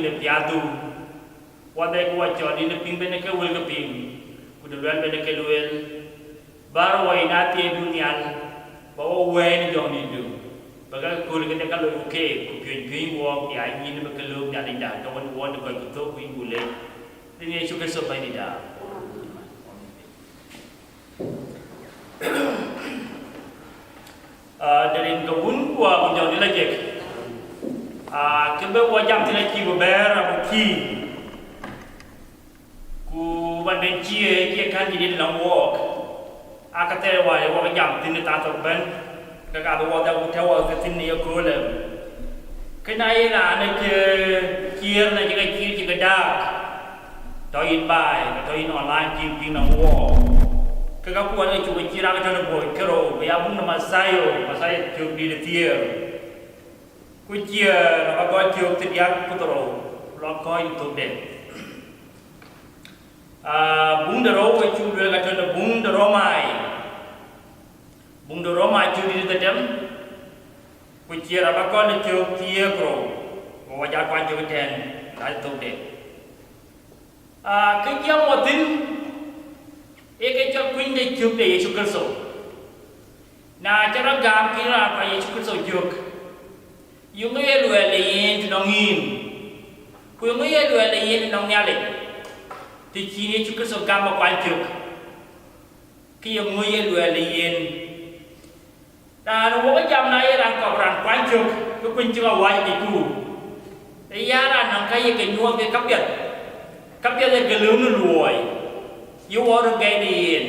le piadu wade ko cho di ne ping bene ke wel ke ping ku de wel bene ke wel bar wa ina te dunial ba o we ni jong ni du ba ga ko le ke ka lo ke ku pye wo ya ni ne ke lo ya ni da ka won won ko to ku bu le ni Yesu ke so ba ni da dari kebun gua menjauh di lagi. Kebe wajam tidak ki beber aku ki. Ku banding cie kan jadi dalam walk. Kata wajah wajam tidak tahu ben. Kakak bawa dah utawa ke sini aku lem. Kenai lah nak kier nak jaga kier jaga dak. Toin bay, toin online kim dalam walk. Kekapuan itu berkira kata boy kero, biar pun nama saya cukup di tiar. Kuciar, apa kau cukup tiap putero, lokoi itu deh. Bung dero itu juga kata bung dero mai cukup di dalam. Kuciar apa kau cukup tiar kero, wajah kau cukup ten, itu deh. Kerja motin. Eke cho queen de chuk de Yesu Kristo. Na cara gam kira pa Yesu Kristo juk. Yung ye lue le yin tu nong yin. Ku yung ye lue le yin nong nyale. Ti chi Yesu Kristo gam ma kwan juk. Ki yung ye lue le yin. Na no wo jam na ye ran ko ran kwan juk. Ku kun chu wa ni ku. Te ya ran nong kai ye ke nyuo ke kapyat. Kapyat ye ke lu nu luoi. You want to get in.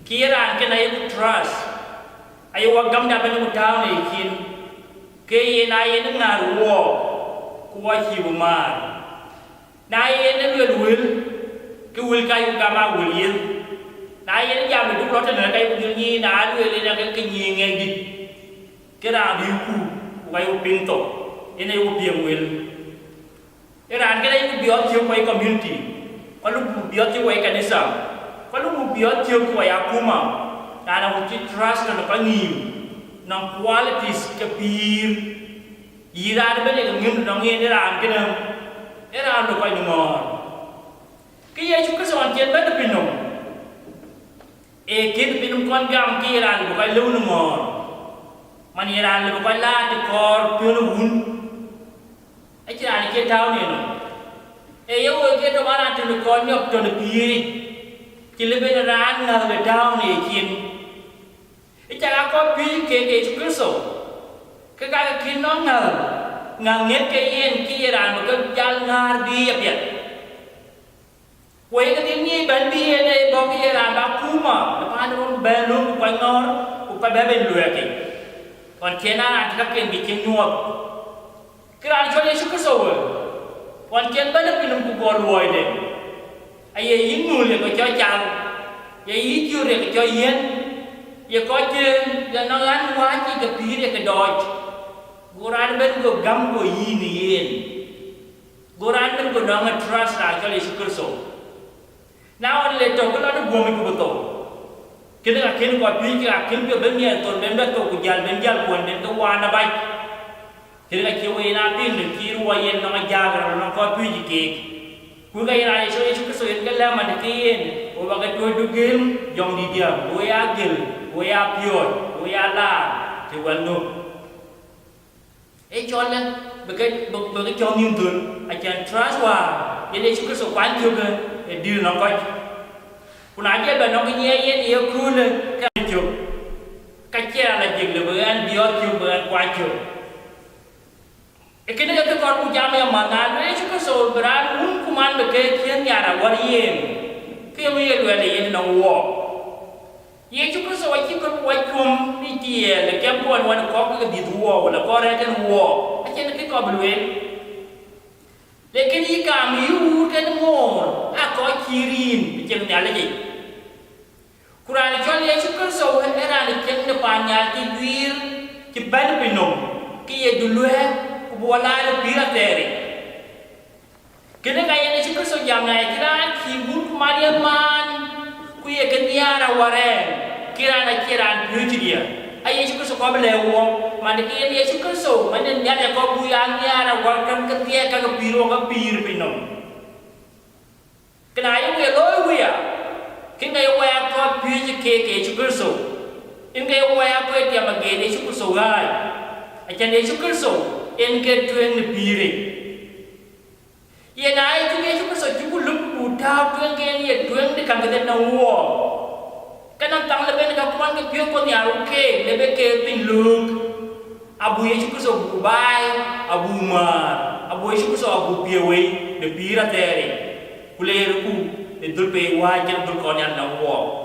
Kira kan ayo trust. Ayo wagam dah banyak tahu ni kin. Kaya naik ni ngaruh. Kuat hibu mar. Naik ni luil. Kuil kayu gama luil. Naik ni jam itu kalau terus kayu luil ni nak luil ni nak kenying lagi. Kira biuku. Kayu pinto. Ini ayo biang luil. Kira kan ayo biar siapa community. Kalau biar tu way kanisa, kalau biar tu way akuma, karena kita trust dan pangim, nang qualities kebir, ira ada banyak ngim nang ini era anu kau nomor. Kaya juga seorang kian banyak pinum, kian pinum kuan gam kira anu kau lu nomor, mana era anu kau lah dekor pinum hun, aja kian tahu ni no. Yo ke to mana tu kon nyok to pi ki le be ran na le down ni kin cha ko pi ke Kristo ke ka kin no ngang net ke yen ki ran ma ko jal ngar bi ya we ka tin ni ban bi ne bo ki ran ba kuma pa no be lu ko ngor ku pa be ben lu ke kon kena ta ken bi kin nyok kran cho Yesu Kristo Wan kian banyak minum kubur luai deh. Ayah ingul ya kau cakap, ya hijau ya kau yen, ya kau jen, ya nangan wajib kepir ya kedoj. Goran ben kau gam kau ini yen. Goran ben kau nangan trust lah kalau Yesu Kristo. Now le to kau ada buang itu betul. Kita akhir kau pikir akhir kau bennya tu benda kau kujal buan dan kau wana baik. Kita kiai nabi ni kiru wayan nama jaga nama kau puji kek. Kuka yang ada Yesu Kristo yang kelam ada kian. Wabaga tu dugil jom di dia. Waya agil, waya pion, waya lah. Jual nu. Jualan bagai jom nyuntun. Ajan trust wah. Jadi Yesu Kristo kuan juga di nama kau. Kuna aja banyak nyanyian ia kule kan juk. Kacau lah jeng lebaran biar cuba kuan juk. Kena jatuh korbu jam yang mana? Yesu Kristo beran kuman bekerja kian nyara warien. Kaya mula luar yen nang walk. Yesu Kristo wajib kum ni dia. Lekian puan wan kau ke di dua, wala kau rekan walk. Macam nak kau berluan. Lekian kami kan mor. Kau kirim macam ni lagi. Kurang jual Yesu Kristo era lekian depannya tidur ceban penuh. Kaya dulu wala le pira teri kene kaya Yesu Kristo jam na kira kibun Maria man ku ye keniara waren kira na kira dia Yesu Kristo ko belewo man ki Yesu Kristo man nya ko buya nya na wa kan ka tie ka piro ka pir pinom kana yo we lo we ya kinga yo wa ko pi ke Yesu Kristo inga yo wa ko tie ma ge Yesu Kristo gai a chen Yesu Kristo en ke tuen ni pire ye na ai tu Yesu Kristo ju lu u ta tuen ke ye tuen de kan ke na wo Kanang tang lebe na kapuan ke pion ko niya ruke lebe ke tin luk abu Yesu Kristo bu bai abu mar abu Yesu Kristo abu piwe de pira tere kuleru ku de dulpe wa jan dul ko niya na wo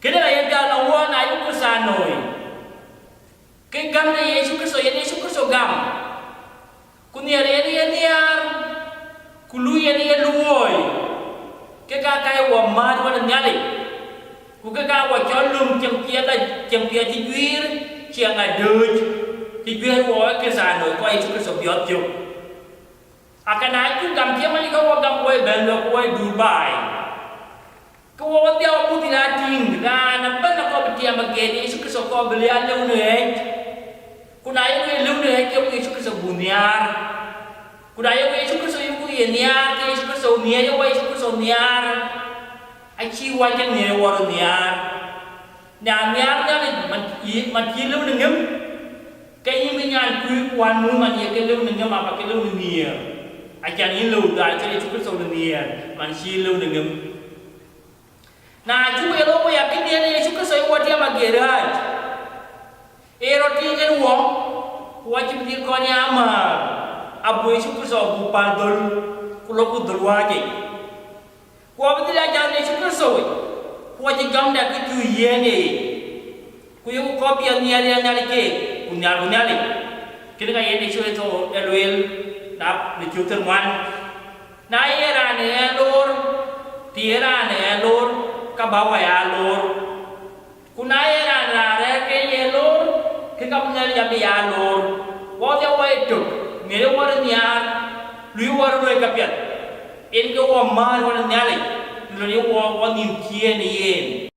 kena la ya na wo na yu ko sanoi ke gam na Yesu Kristo Yesu Kristo gam kunia re niar kulu ye ni luoi ke ka kai wa mar wa nyali Kuka wa cholum chim kia chi duir chiang a duj chi duir wo ke sa no ko Yesu Kristo biot jo akana ku gam chia mali ko gam ko ben lo ko Dubai ko wo dia mu tina ting na na ban ko bitia magedi Yesu Kristo ko belia lu ne kuna yo lu ne ke Yesu Kristo bunyar kuna yo Yesu Kristo yu ku ye niar ke Yesu Kristo niar yo Yesu Kristo niar ai chi wa cái nghề wa nhà ra này mình chi lưu đừng ngấm cái như mình nhàn quý quan muốn mà nhiều cái lưu đừng ngấm mà cái lưu đừng nhiều ai chẳng như lưu đại cho nên chúng tôi đừng nhiều mình chi lưu đừng ngấm na chú elo bây giờ cái điều này chúng tôi sẽ qua dia mà ghé ra ero ti cái uang wajib dia kau ni amal abu chúng tôi sẽ bu padol kalau ku dolwaje Kwa betul aja Yesu Kristo. Kwa jengam dah kita ye ni. Kuyu kopi yang nyali ke, nyali. Kita kan ye Yesu itu elwel, nap Yesu terman. Na era ni elor, tiara ni elor, kabawa ya elor. Kuna era na ke elor, kita punya jadi elor. Wajah wajah tu, mere war niar, lui war lui kapiat. En ko wa mar wa nyale lo ni wa nim kie ni yen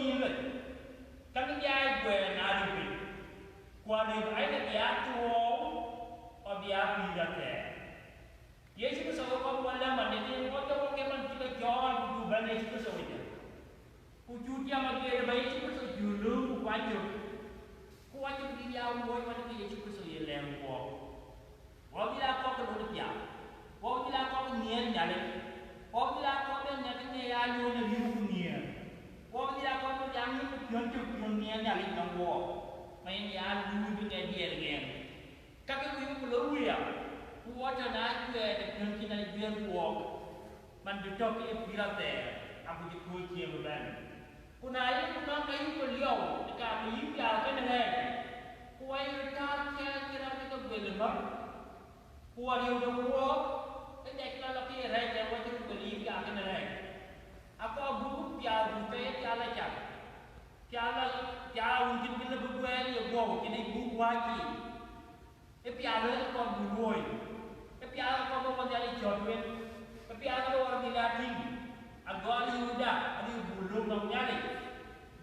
nhi rồi các nhà về nào đi qua đi phải là nhà tuồng ở nhà bị ra thế Yesus Kristus có quan điểm mà nên có cho cái mình chỉ có cho tu bên Yesus Kristus vậy Wujud dia bagi ada baik Yesus Kristus dulu wajib di dia boy pada Yesus Kristus yang lempo wabila kau kalau dia wabila kau niat nyale wabila kau ben nyale ni ayu ni hidup dunia wabila kau yang ni tunjuk dunia nyale nangwo main ya dulu dengan dia dengan kakek ibu perlu ya wajah nak dia dengan kita dia walk menduduki pilate aku dikul dia beban Kunai kuna kayu beliau dekat limpia kan leh. Kuai rekat kira kita belum. Kuai dia buat, kita kalau kita raya wajib belimpia kan leh. Apa buku piala bukai piala cak. Piala mungkin bila berbual dia buat kini buku wajib. Piala kau buruy. Piala kau mau menjadi jodoh. Piala orang dilatih. Agora Yuda, ali bulung nang nyali.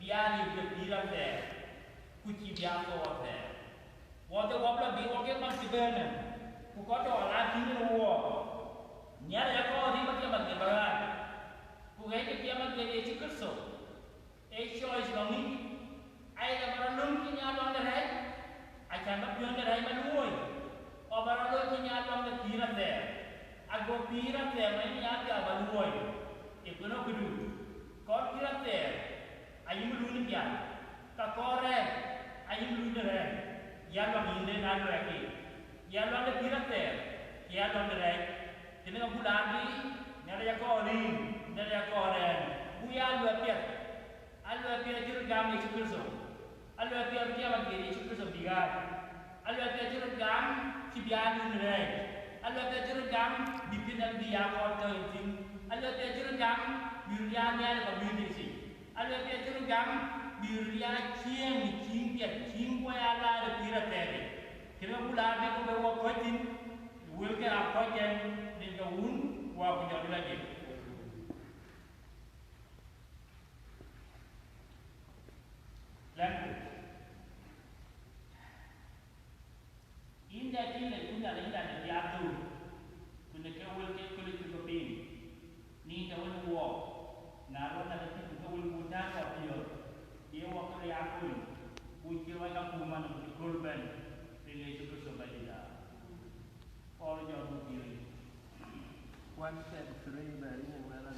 Biar dia bilang deh, kuci biar kau deh. Waktu wabla biar masih benar. Kau tu orang ini luar. Nyali aku ni macam mana beran. Kau ini dia macam dia cukup so. Choice nang ni. Ayah barang lung kini ada deh. Akan macam deh maluoi. Barang lung kini ada deh bilang deh. Aku bilang deh, mana ada maluoi. Ekono kudu kau kira ter ayu melulu dia tak korek ayu melulu der ya bang inde nado lagi ya bang le kira ter ya bang der kena bulan ni nada ya kori nada ya koren buya lu apia juru gam ni cukup alu apia dia bagi ni cukup diga alu apia juru gam si bian der alu apia juru gam dipinang dia kau tu Ada pelajaran jam dirianya ada komunikasi. Ada pelajaran jam dirianya cium kuai ala ada kira teri. Kira bulan ni kau bawa kuatin, wilke apa jen ni kau wah punya lagi. Lalu, indah diatu, guna kau wilke kulit keping. Ni jauh luar, naruh nanti kita boleh mudah dia waktu dia akui, puji wajah kuman untuk korban, relasi kesebajikan. Kalau jauh begini, quan hệ sering dari yang mana